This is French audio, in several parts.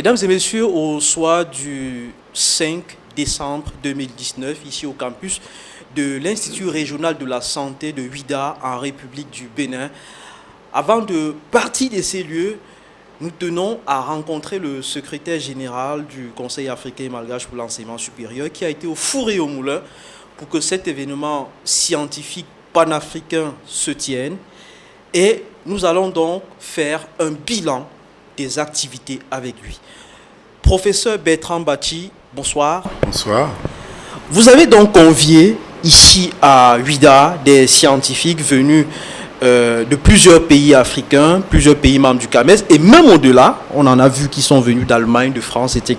Mesdames et messieurs, au soir du 5 décembre 2019, ici au campus de l'Institut régional de la santé de Ouidah en République du Bénin, avant de partir de ces lieux, nous tenons à rencontrer le secrétaire général du Conseil africain et malgache pour l'enseignement supérieur qui a été au four et au moulin pour que cet événement scientifique panafricain se tienne. Et nous allons donc faire un bilan des activités avec lui. Professeur Bertrand Bachi, bonsoir. Bonsoir. Vous avez donc convié ici à Ouidah des scientifiques venus de plusieurs pays africains, plusieurs pays membres du CAMES, et même au-delà, on en a vu qui sont venus d'Allemagne, de France, etc.,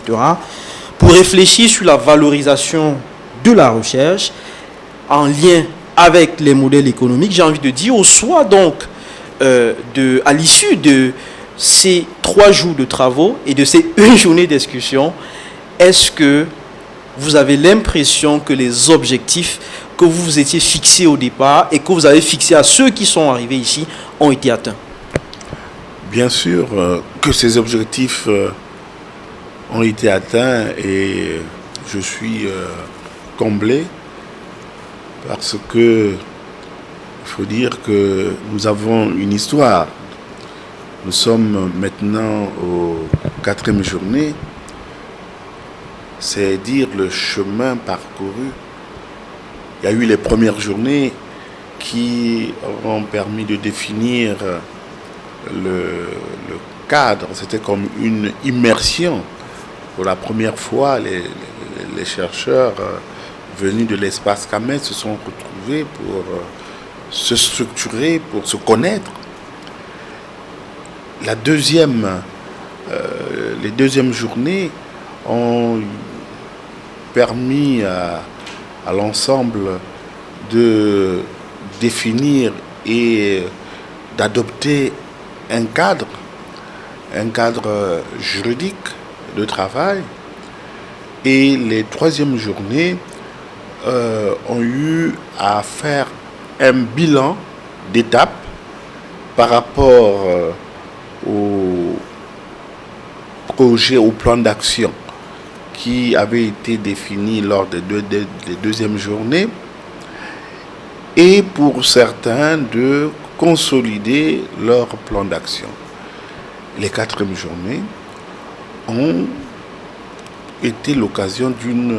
pour réfléchir sur la valorisation de la recherche en lien avec les modèles économiques, j'ai envie de dire, au soir donc, à l'issue de ces 3 jours de travaux et de ces 1 journée d'excursion, est-ce que vous avez l'impression que les objectifs que vous vous étiez fixés au départ et que vous avez fixés à ceux qui sont arrivés ici ont été atteints? Bien sûr que ces objectifs ont été atteints et je suis comblé parce que il faut dire que nous avons une histoire. Nous sommes maintenant aux 4e journée. C'est dire le chemin parcouru. Il y a eu les premières journées qui ont permis de définir le cadre. C'était comme une immersion. Pour la première fois, les chercheurs venus de l'espace CAMES se sont retrouvés pour se structurer, pour se connaître. Les deuxièmes journées ont permis à l'ensemble de définir et d'adopter un cadre juridique de travail. Et les 3e journées ont eu à faire un bilan d'étape par rapport au projet, au plan d'action qui avait été défini lors des 2e journées, et pour certains de consolider leur plan d'action. Les 4e journées ont été l'occasion d'une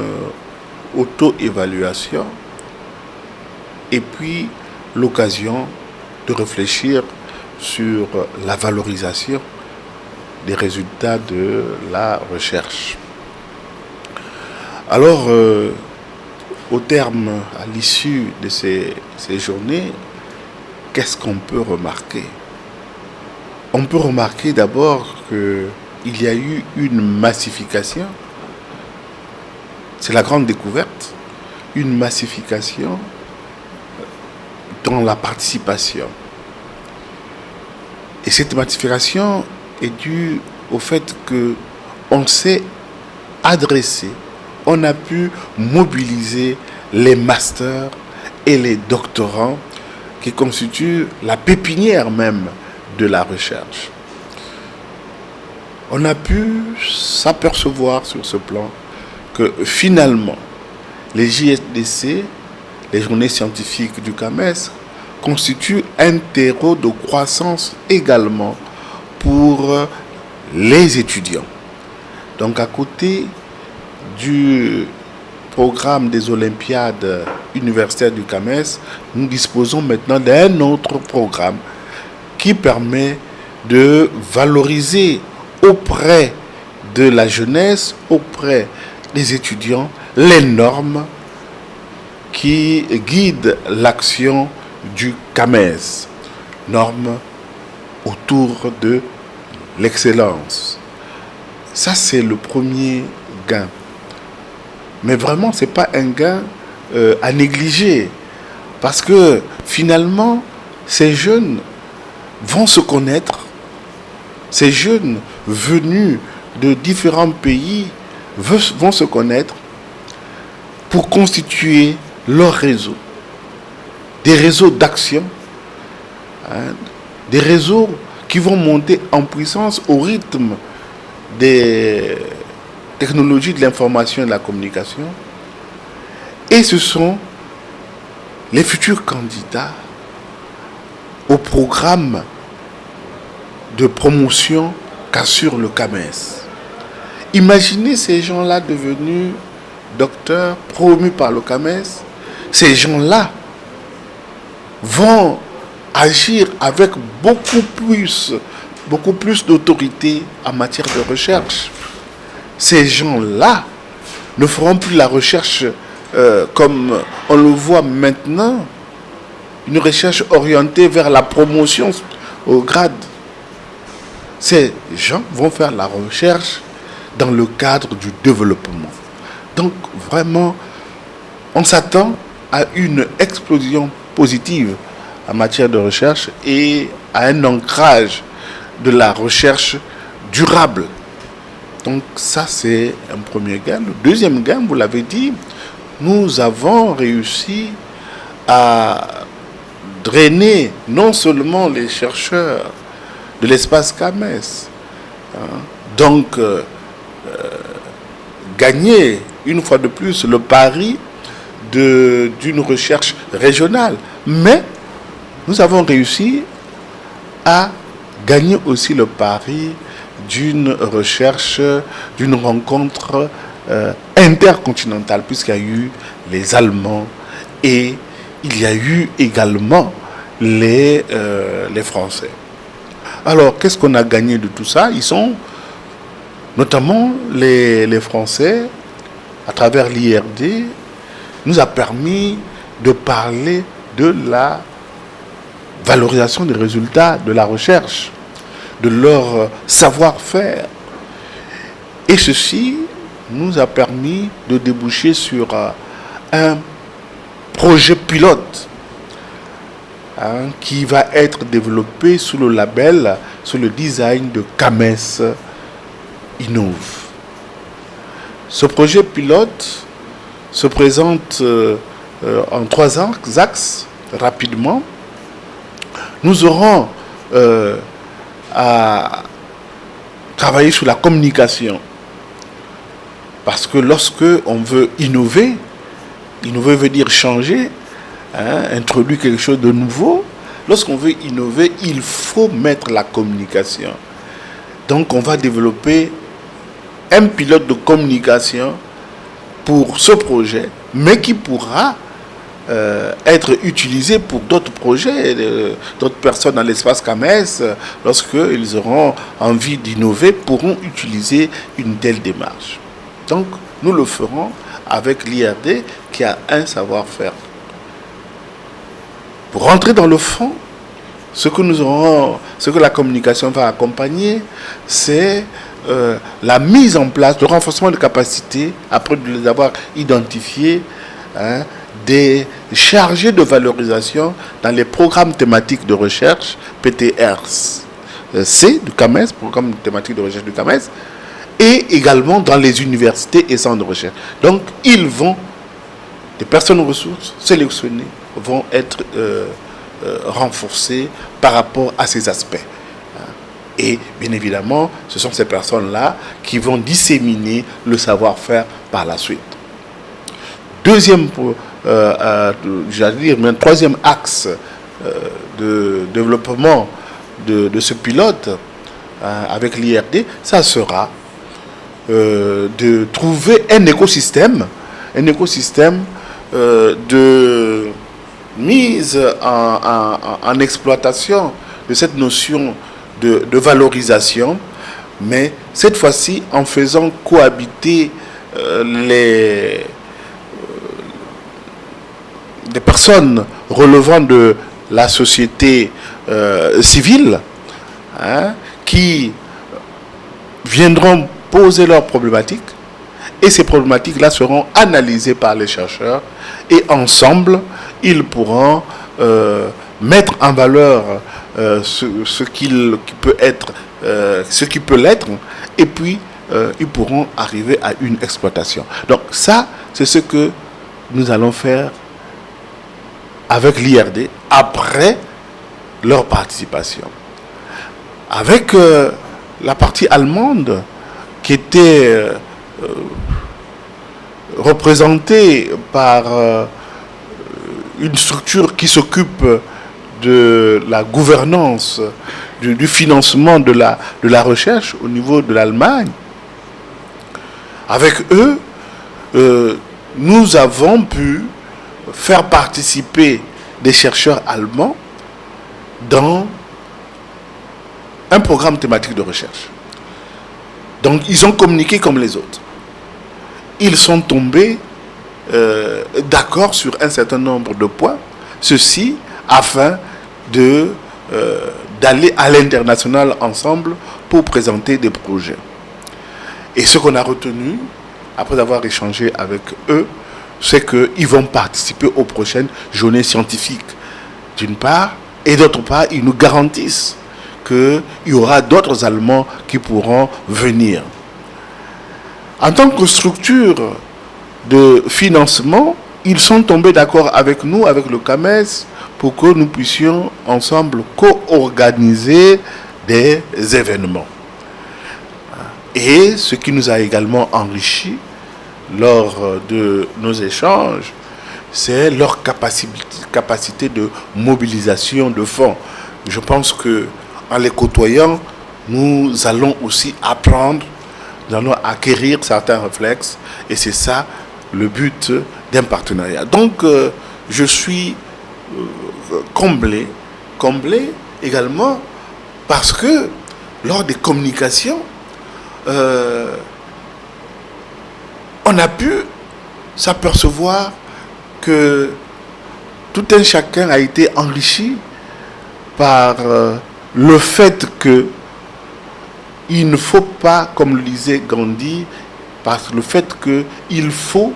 auto-évaluation et puis l'occasion de réfléchir sur la valorisation des résultats de la recherche. Alors, au terme, à l'issue de ces journées, qu'est-ce qu'on peut remarquer? On peut remarquer d'abord qu'il y a eu une massification. C'est la grande découverte, une massification dans la participation. Et cette massification est due au fait qu'on s'est adressé, on a pu mobiliser les masters et les doctorants qui constituent la pépinière même de la recherche. On a pu s'apercevoir sur ce plan que finalement, les JSDC, les journées scientifiques du CAMES, constituent un terreau de croissance également pour les étudiants. Donc à côté du programme des Olympiades universitaires du CAMES, nous disposons maintenant d'un autre programme qui permet de valoriser auprès de la jeunesse, auprès des étudiants, les normes qui guident l'action du CAMES, normes autour de l'excellence. Ça, c'est le premier gain. Mais vraiment, ce n'est pas un gain à négliger. Parce que finalement, ces jeunes vont se connaître. Ces jeunes venus de différents pays vont se connaître pour constituer leur réseau. Des réseaux d'action, des réseaux qui vont monter en puissance au rythme des technologies de l'information et de la communication. Et ce sont les futurs candidats au programme de promotion qu'assure le CAMES. Imaginez ces gens-là devenus docteurs, promus par le CAMES. Ces gens-là vont agir avec beaucoup plus d'autorité en matière de recherche. Ces gens-là ne feront plus la recherche comme on le voit maintenant, une recherche orientée vers la promotion au grade. Ces gens vont faire la recherche dans le cadre du développement. Donc vraiment, on s'attend à une explosion positive en matière de recherche et à un ancrage de la recherche durable. Donc ça, c'est un premier gain. Le deuxième gain, vous l'avez dit, nous avons réussi à drainer non seulement les chercheurs de l'espace CAMES, donc gagner une fois de plus le pari d'une recherche régionale, mais nous avons réussi à gagner aussi le pari d'une recherche, d'une rencontre intercontinentale, puisqu'il y a eu les Allemands et il y a eu également les Français. Alors, qu'est-ce qu'on a gagné de tout ça? Ils sont, notamment les Français, à travers l'IRD, nous a permis de parler de la valorisation des résultats de la recherche, de leur savoir-faire. Et ceci nous a permis de déboucher sur un projet pilote qui va être développé sous le label, sous le design de CAMES Innove. Ce projet pilote se présente en 3 axes rapidement. Nous aurons à travailler sur la communication. Parce que lorsque on veut innover veut dire changer, introduire quelque chose de nouveau. Lorsqu'on veut innover, il faut mettre la communication. Donc on va développer un pilote de communication pour ce projet, mais qui pourra être utilisé pour d'autres projets, d'autres personnes dans l'espace CAMES, lorsqu'ils auront envie d'innover, pourront utiliser une telle démarche. Donc, nous le ferons avec l'IRD qui a un savoir-faire. Pour rentrer dans le fond, ce que la communication va accompagner, c'est la mise en place, le renforcement de capacités, après de les avoir identifiés, des chargés de valorisation dans les programmes thématiques de recherche, PTRC du CAMES, programme thématique de recherche du CAMES, et également dans les universités et centres de recherche. Donc, des personnes ressources sélectionnées vont être renforcées par rapport à ces aspects. Et bien évidemment, ce sont ces personnes-là qui vont disséminer le savoir-faire par la suite. Troisième axe de développement de ce pilote avec l'IRD, ça sera de trouver un écosystème de mise en exploitation de cette notion de valorisation, mais cette fois-ci en faisant cohabiter des personnes relevant de la société civile, qui viendront poser leurs problématiques, et ces problématiques-là seront analysées par les chercheurs, et ensemble, ils pourront mettre en valeur ce qui peut l'être, et puis ils pourront arriver à une exploitation. Donc ça, c'est ce que nous allons faire avec l'IRD après leur participation. Avec la partie allemande, qui était représenté par une structure qui s'occupe de la gouvernance, du financement de la recherche au niveau de l'Allemagne. Avec eux, nous avons pu faire participer des chercheurs allemands dans un programme thématique de recherche. Donc, ils ont communiqué comme les autres. Ils sont tombés d'accord sur un certain nombre de points, ceci afin d'aller à l'international ensemble pour présenter des projets. Et ce qu'on a retenu, après avoir échangé avec eux, c'est qu'ils vont participer aux prochaines journées scientifiques, d'une part, et d'autre part, ils nous garantissent qu'il y aura d'autres Allemands qui pourront venir. En tant que structure de financement, ils sont tombés d'accord avec nous, avec le CAMES, pour que nous puissions ensemble co-organiser des événements. Et ce qui nous a également enrichi lors de nos échanges, c'est leur capacité de mobilisation de fonds. Je pense qu'en les côtoyant, nous allons aussi apprendre, nous allons acquérir certains réflexes, et c'est ça le but d'un partenariat. Donc, je suis comblé également parce que lors des communications, on a pu s'apercevoir que tout un chacun a été enrichi par le fait que il ne faut pas, comme le disait Gandhi, parce que le fait qu'il faut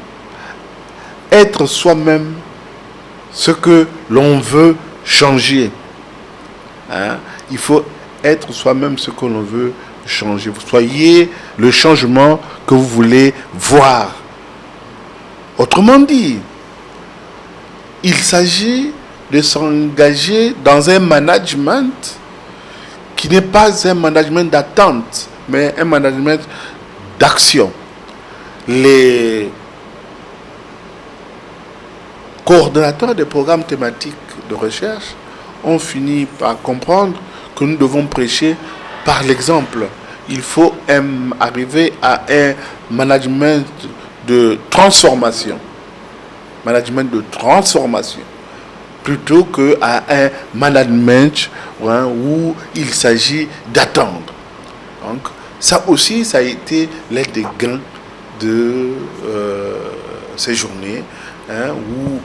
être soi-même ce que l'on veut changer. Il faut être soi-même ce que l'on veut changer. Soyez le changement que vous voulez voir. Autrement dit, il s'agit de s'engager dans un management qui n'est pas un management d'attente, mais un management d'action. Les coordonnateurs des programmes thématiques de recherche ont fini par comprendre que nous devons prêcher par l'exemple. Il faut arriver à un management de transformation. Management de transformation. Plutôt qu'à un management où il s'agit d'attendre. Donc, ça aussi, ça a été l'un des gains de ces journées, où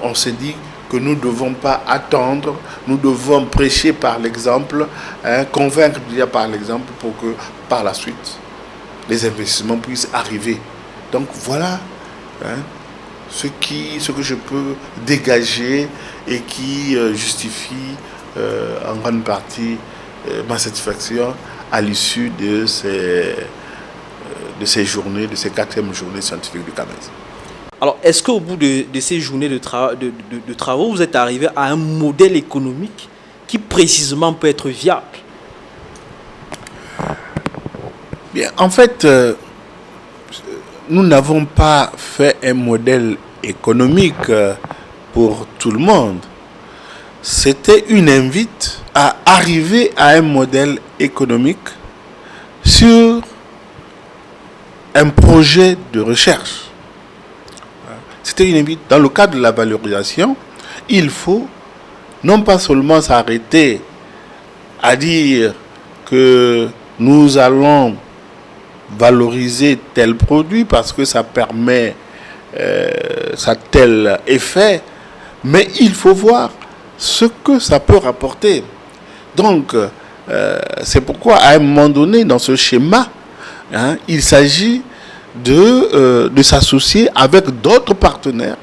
on s'est dit que nous ne devons pas attendre, nous devons prêcher par l'exemple, convaincre déjà par l'exemple pour que par la suite, les investissements puissent arriver. Donc voilà ce que je peux dégager et qui justifie en grande partie ma satisfaction à l'issue de ces journées, de ces 4e journées scientifiques du CAMES. Alors, est-ce qu'au bout de ces journées de travaux, vous êtes arrivé à un modèle économique qui précisément peut être viable? Bien, en fait, nous n'avons pas fait un modèle économique pour tout le monde. C'était une invite à arriver à un modèle économique sur un projet de recherche. C'était une invite. Dans le cadre de la valorisation, il faut non pas seulement s'arrêter à dire que nous allons valoriser tel produit parce que ça permet ça a tel effet, mais il faut voir ce que ça peut rapporter. Donc, c'est pourquoi à un moment donné, dans ce schéma, il s'agit de s'associer avec d'autres partenaires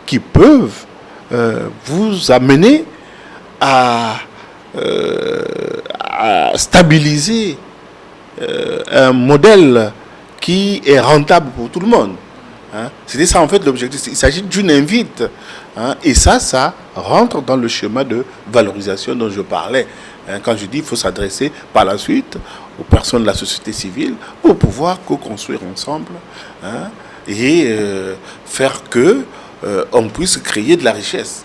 qui peuvent vous amener à stabiliser un modèle qui est rentable pour tout le monde. C'était ça en fait l'objectif. Il s'agit d'une invite. Et ça rentre dans le schéma de valorisation dont je parlais. Quand je dis il faut s'adresser par la suite aux personnes de la société civile pour pouvoir co-construire ensemble, et faire que on puisse créer de la richesse.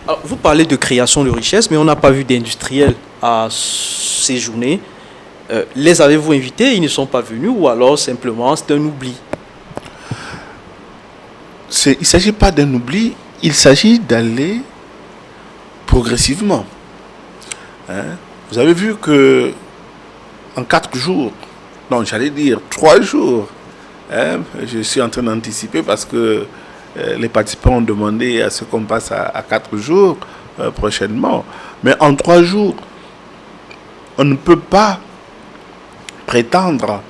Alors, vous parlez de création de richesse, mais on n'a pas vu d'industriels à séjourner. Les avez-vous invités? Ils ne sont pas venus, ou alors simplement c'est un oubli? Il ne s'agit pas d'un oubli, il s'agit d'aller progressivement. Vous avez vu que en 4 jours, non, j'allais dire 3 jours, je suis en train d'anticiper parce que les participants ont demandé à ce qu'on passe à 4 jours prochainement. Mais en 3 jours, on ne peut pas prétendre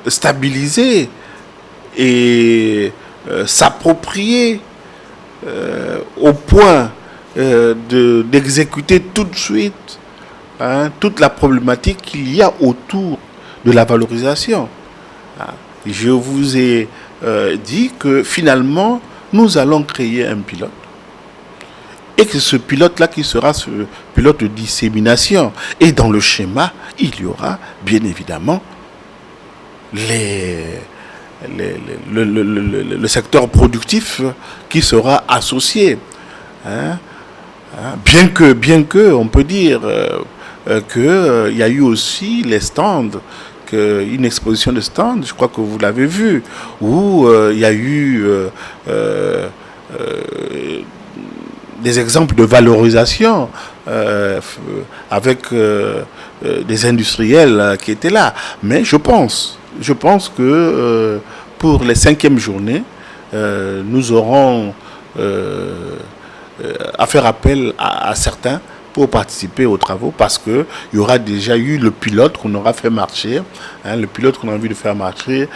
stabiliser et s'approprier au point d'exécuter tout de suite toute la problématique qu'il y a autour de la valorisation. Je vous ai dit que finalement, nous allons créer un pilote. Et que ce pilote-là qui sera ce pilote de dissémination. Et dans le schéma, il y aura bien évidemment le secteur productif qui sera associé. Bien que on peut dire qu'il y a eu aussi les stands, une exposition de stands, je crois que vous l'avez vu, où il y a eu des exemples de valorisation avec des industriels qui étaient là. Mais je pense que pour les 5e journées, nous aurons à faire appel à certains pour participer aux travaux, parce qu'il y aura déjà eu le pilote qu'on aura fait marcher. Le pilote qu'on a envie de faire marcher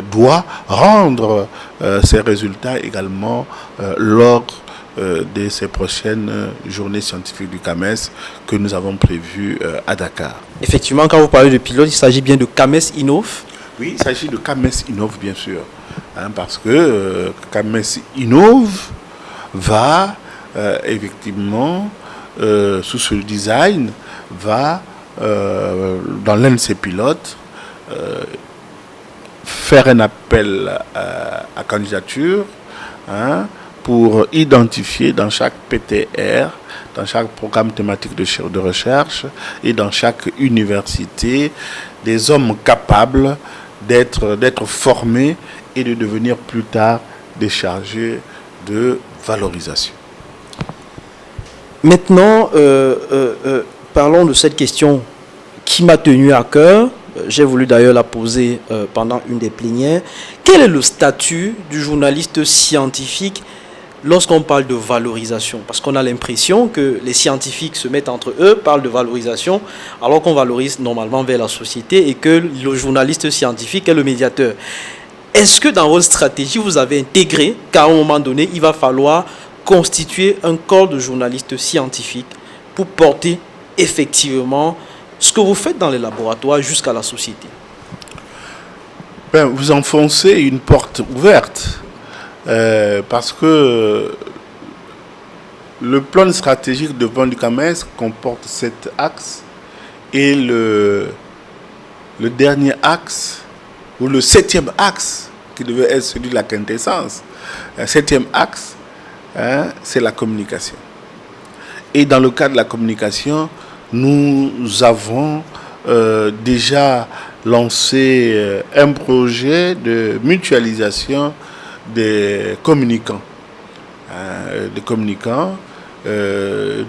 doit rendre ses résultats également lors de ces prochaines journées scientifiques du CAMES que nous avons prévues à Dakar. Effectivement, quand vous parlez de pilote, il s'agit bien de CAMES Innov? Oui, il s'agit de CAMES Innov, bien sûr. Parce que CAMES Innov va effectivement, sous ce design, va, dans l'un de ses pilotes, faire un appel à candidature pour identifier dans chaque PTR, dans chaque programme thématique de recherche et dans chaque université des hommes capables d'être formés et de devenir plus tard des chargés de valorisation. Maintenant, parlons de cette question qui m'a tenu à cœur. J'ai voulu d'ailleurs la poser pendant une des plénières. Quel est le statut du journaliste scientifique lorsqu'on parle de valorisation? Parce qu'on a l'impression que les scientifiques se mettent entre eux, parlent de valorisation, alors qu'on valorise normalement vers la société et que le journaliste scientifique est le médiateur. Est-ce que dans votre stratégie, vous avez intégré qu'à un moment donné, il va falloir constituer un corps de journalistes scientifiques pour porter effectivement ce que vous faites dans les laboratoires jusqu'à la société? Vous enfoncez une porte ouverte parce que le plan stratégique de développement du CAMES comporte 7 axes et le dernier axe, ou le 7e axe, qui devait être celui de la quintessence, le 7e axe, c'est la communication. Et dans le cadre de la communication, nous avons déjà lancé un projet de mutualisation des communicants.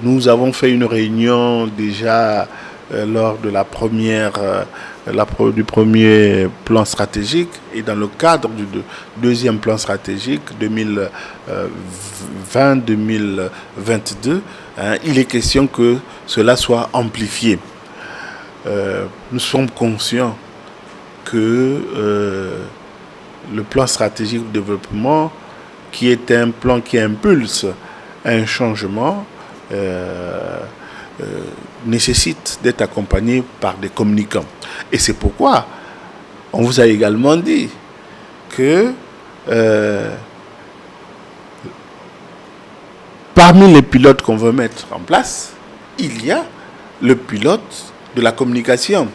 Nous avons fait une réunion déjà lors de la première, du premier plan stratégique, et dans le cadre du deuxième plan stratégique 2020-2022, il est question que cela soit amplifié. Nous sommes conscients que le plan stratégique de développement, qui est un plan qui impulse un changement, nécessite d'être accompagné par des communicants. Et c'est pourquoi on vous a également dit que parmi les pilotes qu'on veut mettre en place, il y a le pilote de la communication.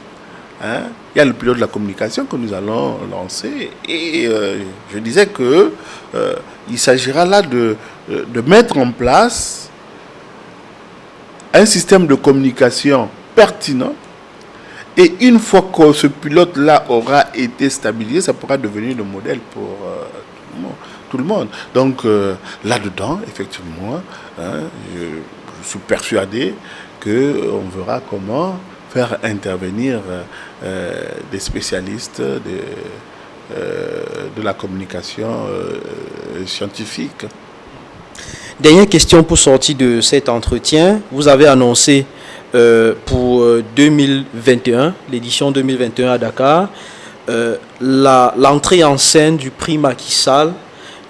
Hein. Il y a le pilote de la communication que nous allons lancer. Et je disais que il s'agira là de mettre en place un système de communication pertinent. Et une fois que ce pilote-là aura été stabilisé, ça pourra devenir le modèle pour tout le monde. Donc là-dedans, effectivement, je suis persuadé qu'on verra comment faire intervenir des spécialistes de la communication scientifique. Dernière question pour sortir de cet entretien. Vous avez annoncé pour 2021, l'édition 2021 à Dakar, l'entrée en scène du prix Macky Sall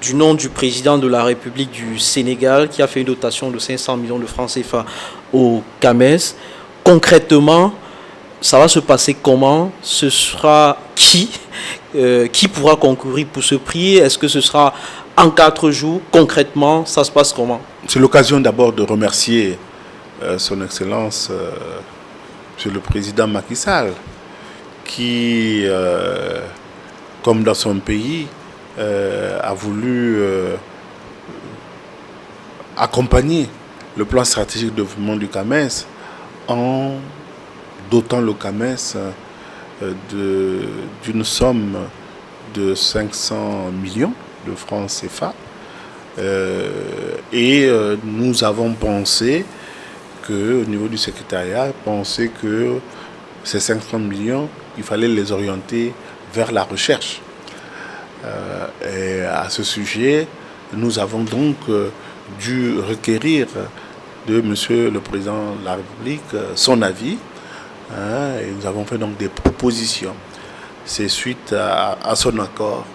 du nom du président de la République du Sénégal qui a fait une dotation de 500 millions de francs CFA au CAMES. Concrètement, ça va se passer comment? Ce sera qui pourra concourir pour ce prix? Est-ce que ce sera en 4 jours? Concrètement, ça se passe comment? C'est l'occasion d'abord de remercier son Excellence, Monsieur le Président Macky Sall, qui, comme dans son pays, a voulu accompagner le plan stratégique de développement du CAMES en dotant le CAMES d'une somme de 500 millions de francs CFA. Et nous avons pensé au niveau du secrétariat, que ces 500 millions, il fallait les orienter vers la recherche. Et à ce sujet, nous avons donc dû requérir de Monsieur le Président de la République son avis. Et nous avons fait donc des propositions. C'est suite à son accord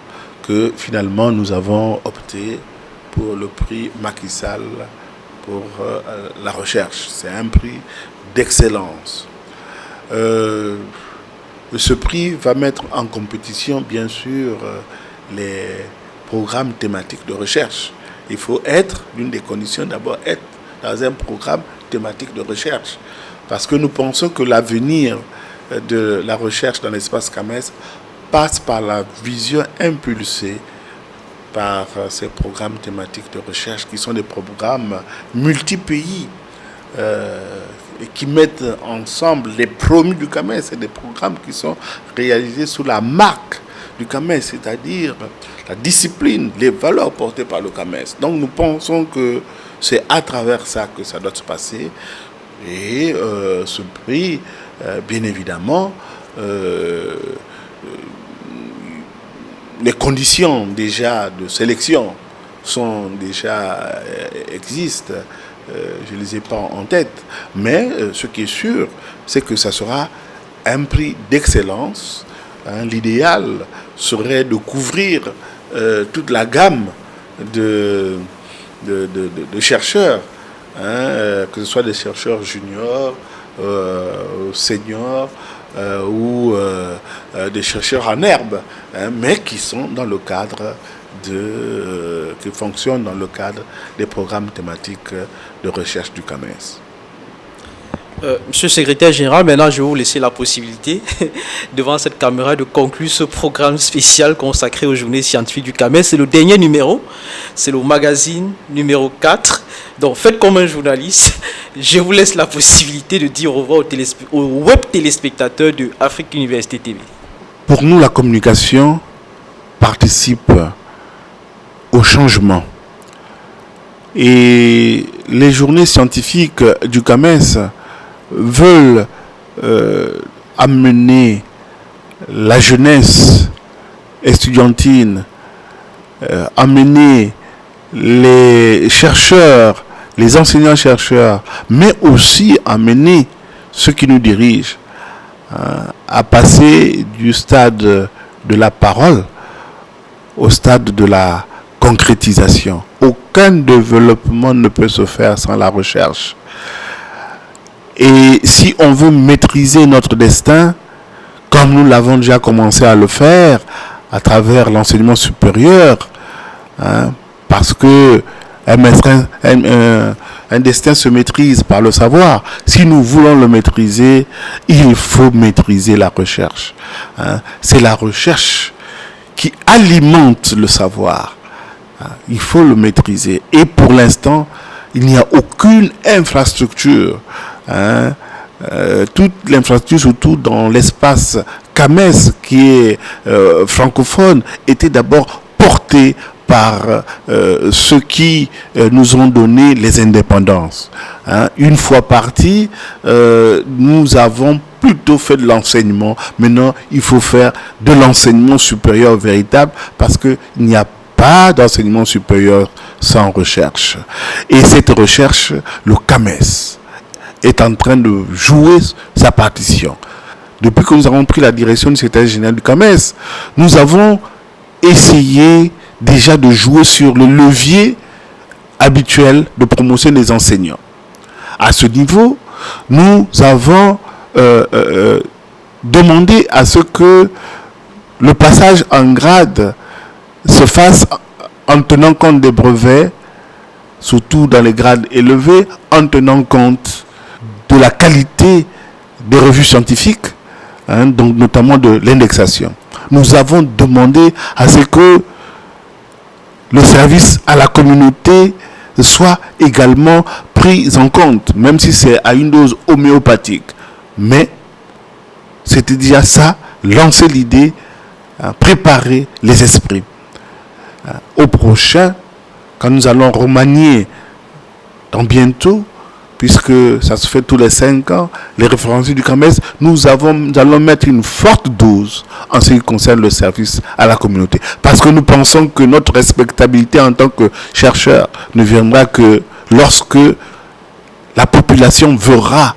que finalement nous avons opté pour le prix Macky Sall pour la recherche. C'est un prix d'excellence. Ce prix va mettre en compétition, bien sûr, les programmes thématiques de recherche. Il faut être, l'une des conditions d'abord, être dans un programme thématique de recherche. Parce que nous pensons que l'avenir de la recherche dans l'espace CAMES passe par la vision impulsée par ces programmes thématiques de recherche qui sont des programmes multi-pays et qui mettent ensemble les promus du CAMES et des programmes qui sont réalisés sous la marque du CAMES, c'est-à-dire la discipline, les valeurs portées par le CAMES. Donc nous pensons que c'est à travers ça que ça doit se passer. Et ce prix, bien évidemment, les conditions déjà de sélection existent. Je ne les ai pas en tête. Mais ce qui est sûr, c'est que ça sera un prix d'excellence. L'idéal serait de couvrir toute la gamme de chercheurs, que ce soit des chercheurs juniors, seniors ou des chercheurs en herbe, mais qui sont dans le cadre qui fonctionnent dans le cadre des programmes thématiques de recherche du CAMES. Monsieur le secrétaire général, maintenant je vais vous laisser la possibilité, devant cette caméra, de conclure ce programme spécial consacré aux journées scientifiques du CAMES. C'est le dernier numéro, c'est le magazine numéro 4. Donc faites comme un journaliste. Je vous laisse la possibilité de dire au revoir aux web téléspectateurs de Afrique Université TV. Pour nous, la communication participe au changement. Et les journées scientifiques du CAMES veulent amener la jeunesse estudiantine, amener les chercheurs, les enseignants-chercheurs, mais aussi amener ceux qui nous dirigent à passer du stade de la parole au stade de la concrétisation. Aucun développement ne peut se faire sans la recherche. Et si on veut maîtriser notre destin, comme nous l'avons déjà commencé à le faire à travers l'enseignement supérieur, parce que un destin se maîtrise maîtrise par le savoir. Si nous voulons le maîtriser, il faut maîtriser la recherche. C'est la recherche qui alimente le savoir. Il faut le maîtriser. Et pour l'instant, il n'y a aucune infrastructure. Toute l'infrastructure, surtout dans l'espace CAMES, qui est francophone, était d'abord portée par ceux qui nous ont donné les indépendances. Une fois partis, nous avons plutôt fait de l'enseignement. Maintenant, il faut faire de l'enseignement supérieur véritable, parce qu'il n'y a pas d'enseignement supérieur sans recherche. Et cette recherche, le CAMES est en train de jouer sa partition. Depuis que nous avons pris la direction du secrétaire général du CAMES, nous avons essayé déjà de jouer sur le levier habituel de promotion des enseignants. À ce niveau, nous avons demandé à ce que le passage en grade se fasse en tenant compte des brevets, surtout dans les grades élevés, en tenant compte de la qualité des revues scientifiques, donc notamment de l'indexation. Nous avons demandé à ce que le service à la communauté soit également pris en compte, même si c'est à une dose homéopathique. Mais c'était déjà ça, lancer l'idée, préparer les esprits. Au prochain, quand nous allons remanier dans bientôt, puisque ça se fait tous les 5 ans, les référenciers du CAMES, nous allons mettre une forte dose en ce qui concerne le service à la communauté. Parce que nous pensons que notre respectabilité en tant que chercheur ne viendra que lorsque la population verra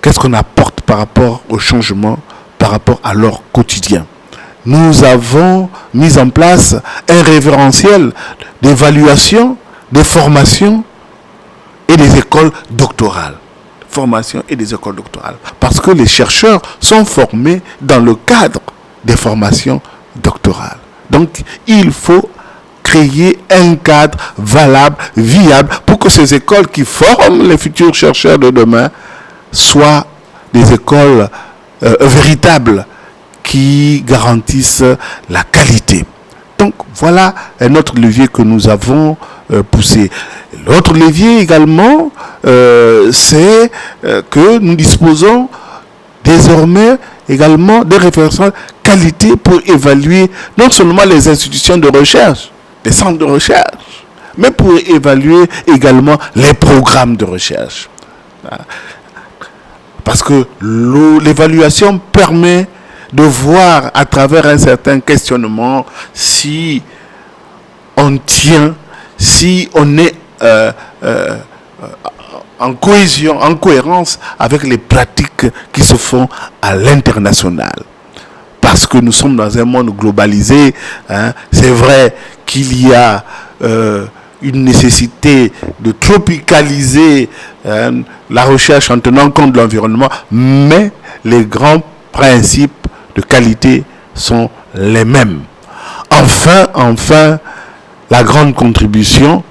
qu'est-ce qu'on apporte par rapport au changement, par rapport à leur quotidien. Nous avons mis en place un référentiel d'évaluation, des formations et des écoles doctorales. Formation et des écoles doctorales. Parce que les chercheurs sont formés dans le cadre des formations doctorales. Donc, il faut créer un cadre valable, viable, pour que ces écoles qui forment les futurs chercheurs de demain soient des écoles véritables qui garantissent la qualité. Donc, voilà un autre levier que nous avons poussé. L'autre levier également, c'est que nous disposons désormais également des références qualité pour évaluer non seulement les institutions de recherche, les centres de recherche, mais pour évaluer également les programmes de recherche. Parce que l'évaluation permet de voir à travers un certain questionnement si on tient, si on est en cohésion, en cohérence avec les pratiques qui se font à l'international. Parce que nous sommes dans un monde globalisé, c'est vrai qu'il y a une nécessité de tropicaliser la recherche en tenant compte de l'environnement, mais les grands principes de qualité sont les mêmes. Enfin, la grande contribution,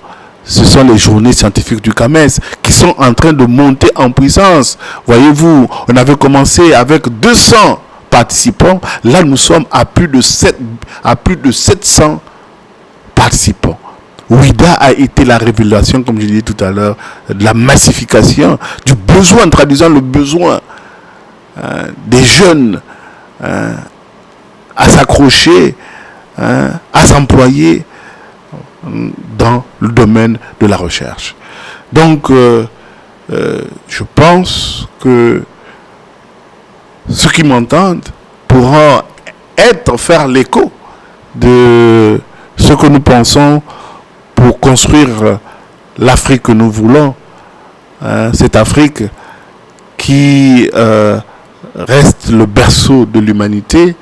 ce sont les journées scientifiques du CAMES qui sont en train de monter en puissance. Voyez-vous, on avait commencé avec 200 participants. Là, nous sommes à plus de 700 participants. WIDA a été la révélation, comme je disais tout à l'heure, de la massification, du besoin, traduisant le besoin des jeunes à s'accrocher, à s'employer dans le domaine de la recherche. Donc, je pense que ceux qui m'entendent pourront faire l'écho de ce que nous pensons pour construire l'Afrique que nous voulons. Cette Afrique qui reste le berceau de l'humanité,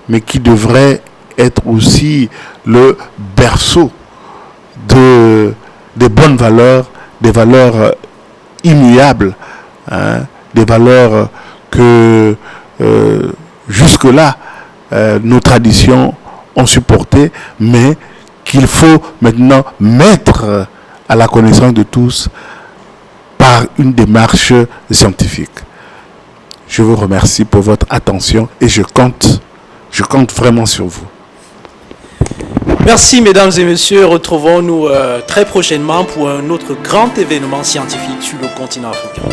mais qui devrait être aussi le berceau des bonnes valeurs, des valeurs immuables, des valeurs que jusque-là nos traditions ont supportées, mais qu'il faut maintenant mettre à la connaissance de tous par par une démarche scientifique. Je vous remercie pour votre attention et je compte vraiment sur vous. Merci mesdames et messieurs, retrouvons-nous très prochainement pour un autre grand événement scientifique sur le continent africain.